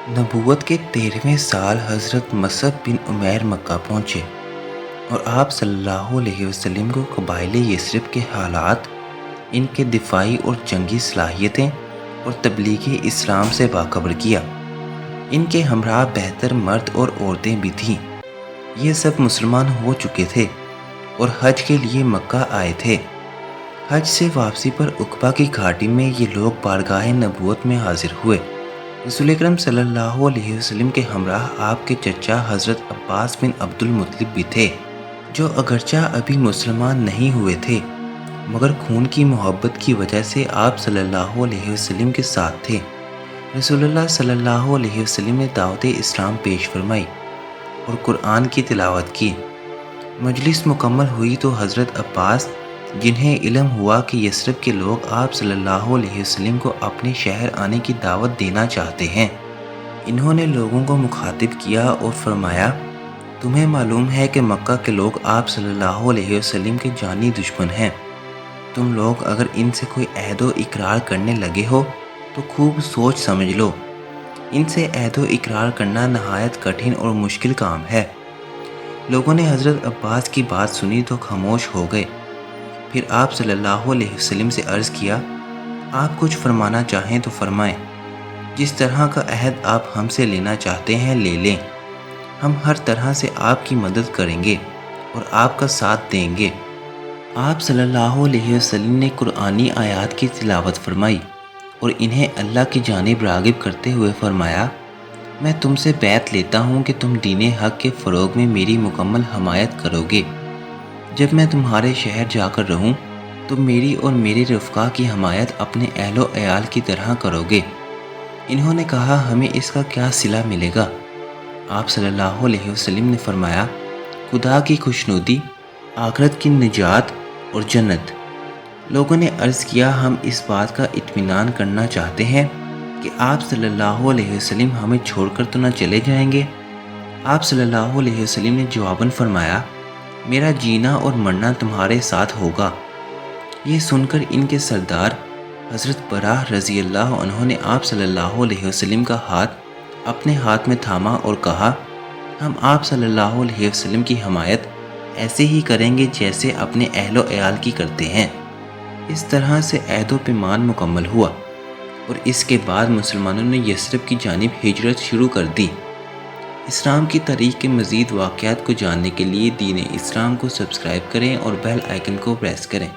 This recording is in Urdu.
نبوت کے 13ویں سال حضرت مصعب بن عمیر مکہ پہنچے اور آپ صلی اللہ علیہ وسلم کو قبائل یثرب کے حالات، ان کے دفاعی اور جنگی صلاحیتیں اور تبلیغ اسلام سے باخبر کیا۔ ان کے ہمراہ بہتر مرد اور عورتیں بھی تھیں۔ یہ سب مسلمان ہو چکے تھے اور حج کے لیے مکہ آئے تھے۔ حج سے واپسی پر عقبہ کی گھاٹی میں یہ لوگ بارگاہ نبوت میں حاضر ہوئے۔ رسول اکرم صلی اللہ علیہ وسلم کے ہمراہ آپ کے چچا حضرت عباس بن عبد المطلب بھی تھے، جو اگرچہ ابھی مسلمان نہیں ہوئے تھے مگر خون کی محبت کی وجہ سے آپ صلی اللہ علیہ وسلم کے ساتھ تھے۔ رسول اللہ صلی اللہ علیہ وسلم نے دعوت اسلام پیش فرمائی اور قرآن کی تلاوت کی۔ مجلس مکمل ہوئی تو حضرت عباس، جنہیں علم ہوا کہ یثرب کے لوگ آپ صلی اللہ علیہ وسلم کو اپنے شہر آنے کی دعوت دینا چاہتے ہیں، انہوں نے لوگوں کو مخاطب کیا اور فرمایا، تمہیں معلوم ہے کہ مکہ کے لوگ آپ صلی اللہ علیہ وسلم کے جانی دشمن ہیں۔ تم لوگ اگر ان سے کوئی عہد و اقرار کرنے لگے ہو تو خوب سوچ سمجھ لو۔ ان سے عہد و اقرار کرنا نہایت کٹھن اور مشکل کام ہے۔ لوگوں نے حضرت عباس کی بات سنی تو خاموش ہو گئے۔ پھر آپ صلی اللہ علیہ وسلم سے عرض کیا، آپ کچھ فرمانا چاہیں تو فرمائیں۔ جس طرح کا عہد آپ ہم سے لینا چاہتے ہیں لے لیں، ہم ہر طرح سے آپ کی مدد کریں گے اور آپ کا ساتھ دیں گے۔ آپ صلی اللہ علیہ وسلم نے قرآنی آیات کی تلاوت فرمائی اور انہیں اللہ کی جانب راغب کرتے ہوئے فرمایا، میں تم سے بیعت لیتا ہوں کہ تم دین حق کے فروغ میں میری مکمل حمایت کرو گے۔ جب میں تمہارے شہر جا کر رہوں تو میری اور میرے رفقا کی حمایت اپنے اہل و عیال کی طرح کرو گے۔ انہوں نے کہا، ہمیں اس کا کیا صلہ ملے گا؟ آپ صلی اللہ علیہ وسلم نے فرمایا، خدا کی خوشنودی، آخرت کی نجات اور جنت۔ لوگوں نے عرض کیا، ہم اس بات کا اطمینان کرنا چاہتے ہیں کہ آپ صلی اللہ علیہ وسلم ہمیں چھوڑ کر تو نہ چلے جائیں گے؟ آپ صلی اللہ علیہ وسلم نے جواباً فرمایا، میرا جینا اور مرنا تمہارے ساتھ ہوگا۔ یہ سن کر ان کے سردار حضرت براہ رضی اللہ عنہ نے آپ صلی اللہ علیہ وسلم کا ہاتھ اپنے ہاتھ میں تھاما اور کہا، ہم آپ صلی اللہ علیہ وسلم کی حمایت ایسے ہی کریں گے جیسے اپنے اہل و عیال کی کرتے ہیں۔ اس طرح سے عہد و پیمان مکمل ہوا اور اس کے بعد مسلمانوں نے یثرب کی جانب ہجرت شروع کر دی۔ اسلام کی تاریخ کے مزید واقعات کو جاننے کے لیے دین اسلام کو سبسکرائب کریں اور بیل آئیکن کو پریس کریں۔